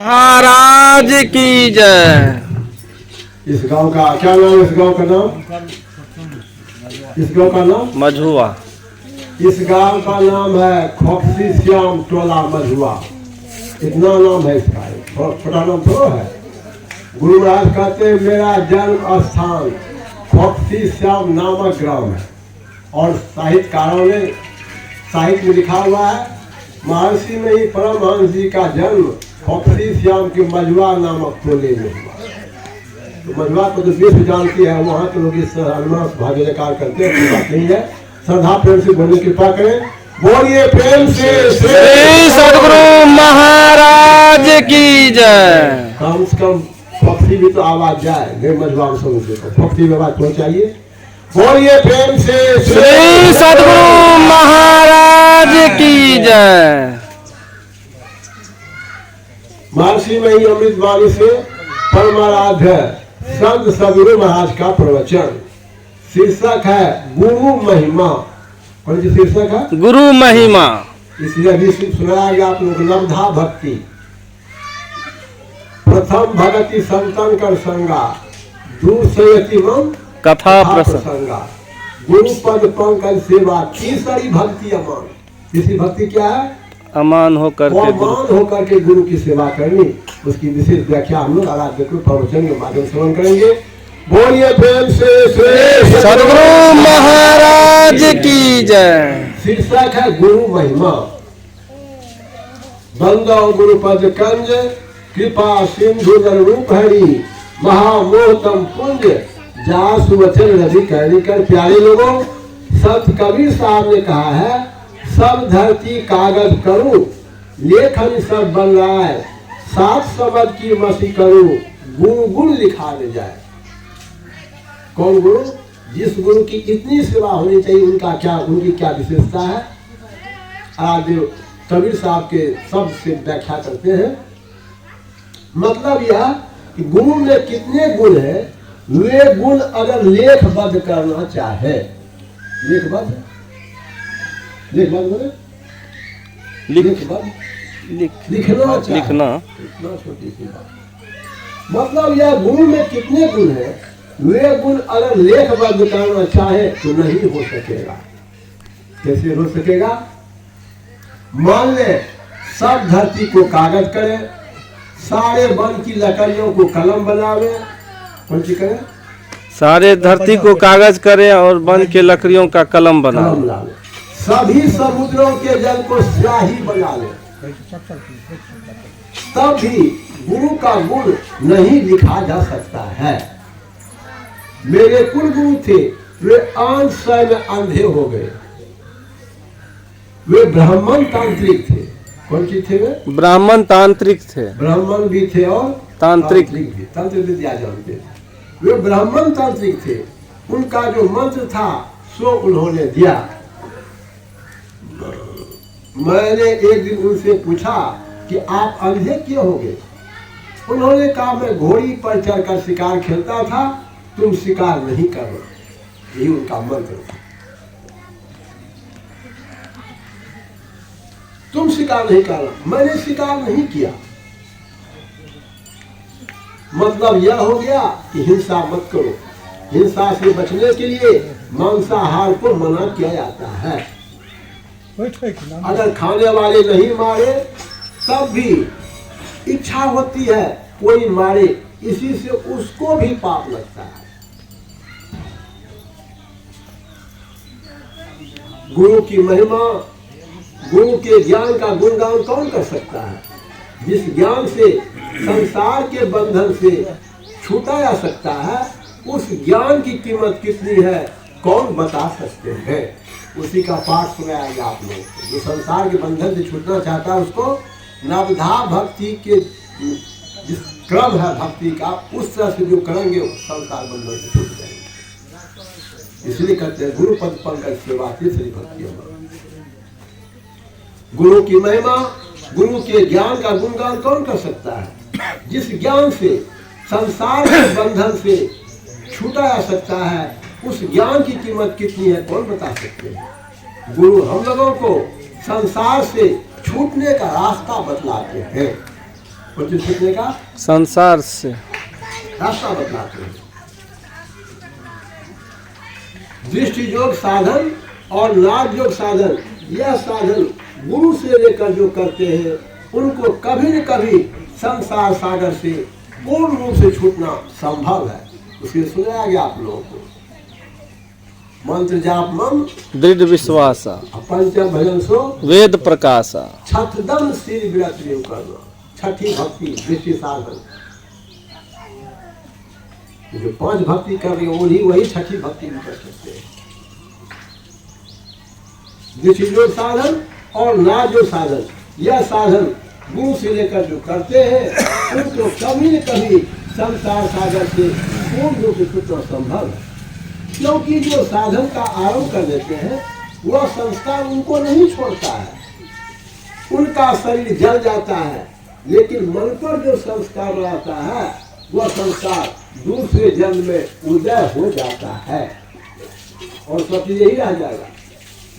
महाराज की जय। इस गांव का क्या नाम है? इस गांव का नाम, इस गांव का नाम मझुआ। इस गांव का नाम है खोपसी श्याम टोला मझुआ। इतना नाम है इसका, छोटा नाम थोड़ा है। गुरु महाराज कहते हैं मेरा जन्म स्थान खोपसी श्याम नामक ग्राम है। और साहित्यकारों ने साहित्य में लिखा हुआ है महर्षि में ही परमहंस जी का जन्म खोपसी श्याम के मझुआ नामक टोले में हुआ। तो मझुआ को जो विश्व जानती है वहाँ के लोग इस अनुमान भाग्यकार करते हैं, बात नहीं है। श्रद्धा प्रेम से बोलने की कृपा करें। बोलिए प्रेम से श्री सद्गुरु महाराज की जय। कम से कम खोपसी भी तो आवाज जाए, मेरे मझुआ समझ देखो खोपसी में आवाज पहुँचाइए। बोलिए प्रेम से श्री सद्गुरु महाराज की जय। महर्षि में ही अमृत वाणी से परमाराध्य संत सदगुरु महाराज का प्रवचन। शीर्षक है गुरु महिमा। कौन सी शीर्षक है? गुरु महिमा। इसलिए अभी सुनाया गया आप लोग लब्धा भक्ति। प्रथम भगति संतन कर संगा, दूसयति मम कथा प्रसंग। गुरु पद पंकज सेवा तीसरी भक्ति अमान। तीसरी भक्ति क्या है? अमान होकर के अमान होकर के गुरु की सेवा करनी। उसकी विशेष व्याख्या हम लोग आराध्य प्रवचन के माध्यम से श्रवण करेंगे। बोलिए प्रेम से श्री सद्गुरु महाराज की जय। शीर्षक है गुरु महिमा। बंदो गुरु पद कंज, कृपा सिंधु रूप हरि, महामोहतम पुंज, जासु वचन रवि कहनी कर। प्यारे लोगों, संत कबीर साहब ने कहा है सब धरती कागज करूं, लेखन सब बन रहा है, सात शब्द की मसी करूं, गुरु गुण लिखा ले जाए। कौन गुरु? जिस गुरु की इतनी सेवा होनी चाहिए उनकी क्या विशेषता है? आज कबीर साहब के शब्द से व्याख्या करते हैं। मतलब यह कि गुरु में कितने गुण है, वे गुण अगर लेखबद्ध करना चाहे, लेखबद्ध लिखना छोटी सी बात। मतलब यह गुरु में कितने गुण है, वे गुण अगर लेखबद्ध करना चाहे तो नहीं हो सकेगा। कैसे हो सकेगा? मान ले सब धरती को कागज करे, सारे वन की लकड़ियों को कलम बनावे। कौन सी करे? सारे धरती को कागज करे और वन के लकड़ियों का कलम बनावे। सभी समुद्रों के जल को स्याही बना ले, तब भी गुरु का गुण नहीं लिखा जा सकता है। मेरे कुल गुरु थे, वे आंध स्वयं में अंधे हो गए। वे ब्राह्मण तांत्रिक थे। कौन सी थे वे? ब्राह्मण तांत्रिक थे। ब्राह्मण भी थे और तांत्रिक भी। तंत्र विद्या जानते थे। वे ब्राह्मण तांत्रिक थे। उनका जो मंत्र था सो उन्होंने दिया। मैंने एक दिन उनसे पूछा कि आप अंधे क्यों हो गए? उन्होंने कहा मैं घोड़ी पर चढ़कर शिकार खेलता था, तुम शिकार नहीं करो। यही उनका मंत्र था। तुम शिकार नहीं करना, मैंने शिकार नहीं किया। मतलब यह हो गया कि हिंसा मत करो। हिंसा से बचने के लिए मांसाहार को मना किया जाता है। अगर खाने वाले नहीं मारे तब भी इच्छा होती है कोई मारे, इसी से उसको भी पाप लगता है। गुरु की महिमा, गुरु के ज्ञान का गुणगान कौन कर सकता है? जिस ज्ञान से संसार के बंधन से छूटा जा सकता है, उस ज्ञान की कीमत कितनी है कौन बता सकते हैं? उसी का पाठ सुनाया आप लोग को। जो संसार के बंधन से छूटना चाहता है उसको नवधा भक्ति के जिस क्रम है भक्ति का, उस तरह से जो करेंगे संसार बंधन से छूट जाएंगे। इसलिए कहते हैं गुरु पद पंकज सेवा तीसरी भक्ति अमान। गुरु की महिमा, गुरु के ज्ञान का गुणगान कौन कर सकता है? जिस ज्ञान से संसार के बंधन से छूटा जा सकता है, उस ज्ञान की कीमत कितनी है कौन बता सकते हैं? गुरु हम लोगों को संसार से छूटने का रास्ता बतलाते हैं। कौन से छूटने का संसार से रास्ता बतलाते हैं। दृष्टि योग साधन और नाद योग साधन, यह साधन गुरु से लेकर जो करते हैं उनको कभी न कभी संसार सागर से पूर्ण रूप से छूटना संभव है। उसके सुनाया गया आप लोगों को मंत्र जाप मन दृढ़ विश्वासा पंचम भजन सो वेद प्रकाशा छठदम श्री व्रत करना, छठी भक्ति दृष्टि साधन। जो 5 भक्ति कर रहे हैं वही छठी भक्ति भी कर सकते हैं। दृष्टि योग साधन और नाद योग साधन, यह साधन गुरु से लेकर जो करते हैं उनको कभी न कभी संसार सागर से पूर्ण रूप से छूटना संभव है। क्योंकि जो साधन का आरंभ कर देते हैं वह संस्कार उनको नहीं छोड़ता है, उनका शरीर जल जाता है, लेकिन मन पर जो संस्कार रहता है वह संस्कार दूसरे जन्म में उदय हो जाता है और सब चीज यही रह जाएगा,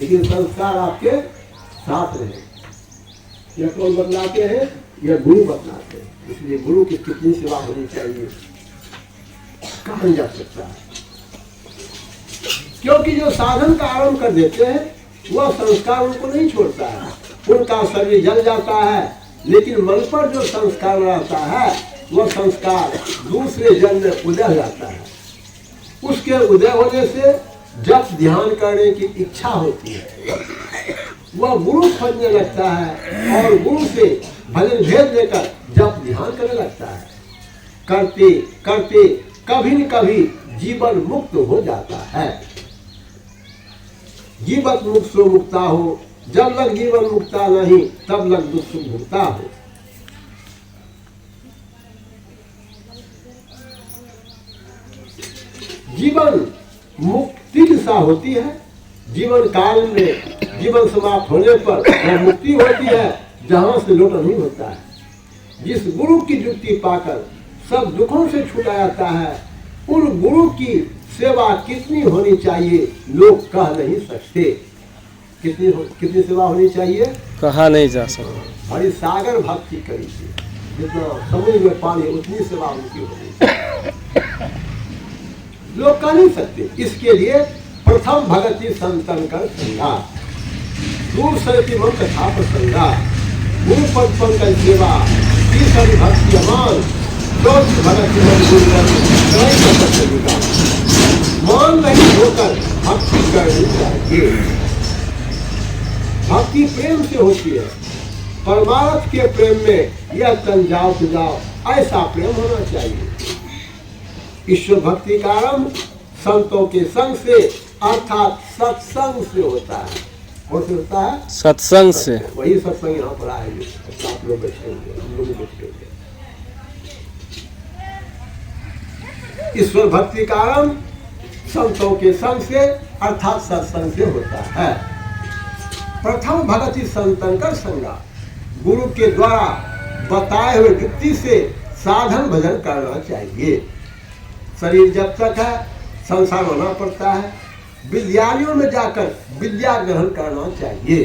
लेकिन संस्कार आपके साथ रहे। यह कौन बतलाते हैं? यह गुरु बतलाते हैं। इसलिए गुरु की कितनी सेवा होनी चाहिए कहा जा सकता है। क्योंकि जो साधन का आरंभ कर देते हैं वह संस्कार उनको नहीं छोड़ता है, उनका शरीर जल जाता है, लेकिन मन पर जो संस्कार रहता है वह संस्कार दूसरे जन्म में उदय हो जाता है। उसके उदय होने से जब ध्यान करने की इच्छा होती है वह गुरु खोजने लगता है और गुरु से भजन भेद लेकर जब ध्यान करने लगता है। करते करते कभी न कभी जीवन मुक्त हो जाता है। जीवन मुक्त सो मुक्ता हो, जब लग जीवन मुक्ता नहीं तब लग दुख सुख भुगता हो। जीवन मुक्ति दिशा होती है। जीवन काल में जीवन समाप्त होने पर वह मुक्ति होती है जहां से लौट नहीं होता है। जिस गुरु की युक्ति पाकर सब दुखों से छुटा जाता है, उन गुरु की सेवा कितनी होनी चाहिए लोग कह नहीं सकते। कितनी सेवा होनी चाहिए कहा नहीं जा सकता। बड़ी सागर भक्ति करी थी, जितना समुद्र में पानी उतनी सेवा उनकी होनी लोग कह नहीं सकते। इसके लिए प्रथम भगति संतन कर संगा, दूर सरती मन कथा प्रसंगा, गुरु पद पंकज सेवा, तीसरी भक्ति अमान, चौथी भगति मन गुरु मान नहीं होकर भक्ति करनी चाहिए। भक्ति प्रेम से होती है। परमार्थ के प्रेम में यह तन जाओ तो जाओ ऐसा प्रेम होना चाहिए। ईश्वर भक्ति का आरंभ संतों के संग से अर्थात सत्संग से होता है। और से होता है सत्संग से। वही सत्संग यहाँ पर आएंगे, आप लोग बैठेंगे, हम लोग बैठेंगे। ईश्वर भक्ति का आरंभ संतों के संग से अर्थात सत्संग से होता है। प्रथम भगति संतन का संगा, गुरु के द्वारा बताए हुए युक्ति से साधन भजन करना चाहिए। शरीर जब तक है संसार होना पड़ता है। विद्यालयों में जाकर विद्या ग्रहण करना चाहिए।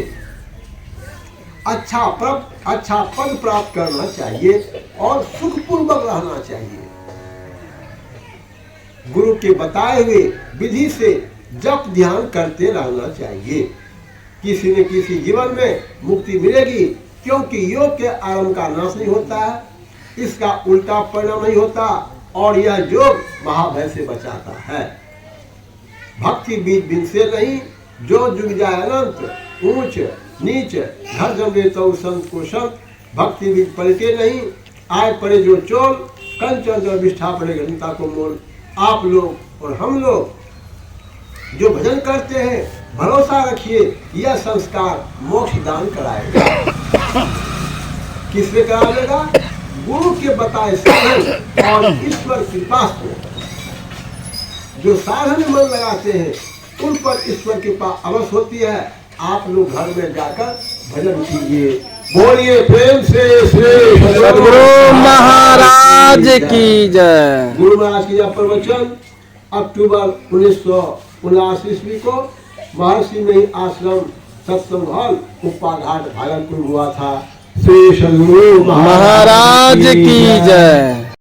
अच्छा पद प्राप्त करना चाहिए और सुखपूर्वक रहना चाहिए। गुरु के बताए हुए विधि से जप ध्यान करते रहना चाहिए। किसी न किसी जीवन में मुक्ति मिलेगी, क्योंकि योग के आरंभ का नाश नहीं होता है, इसका उल्टा परिणाम नहीं होता और यह योग महाभय से बचाता है। भक्ति बीच बिन से नहीं, जो जुग जाए अनंत, ऊंच नीच घर जमे तो संत को संत, भक्ति बीच पलटे नहीं, आए पड़े जो चोल, कंचन जो विष्ठा पड़े घंटा को मोल। आप लोग और हम लोग जो भजन करते हैं, भरोसा रखिए यह संस्कार मोक्ष दान कराएगा। किससे कराएगा? गुरु के बताए साधन और ईश्वर कृपा से। जो साधन में मन लगाते हैं उन पर ईश्वर कृपा अवश्य होती है। आप लोग घर में जाकर भजन कीजिए। बोलिए प्रेम से श्री सद्गुरु महाराज की जय। गुरु महाराज की जय। प्रवचन अक्टूबर 1979 ईस्वी को महर्षि में आश्रम सत्संग हॉल कुप्पा घाट भागलपुर हुआ था। श्री सद्गुरु महाराज की जय।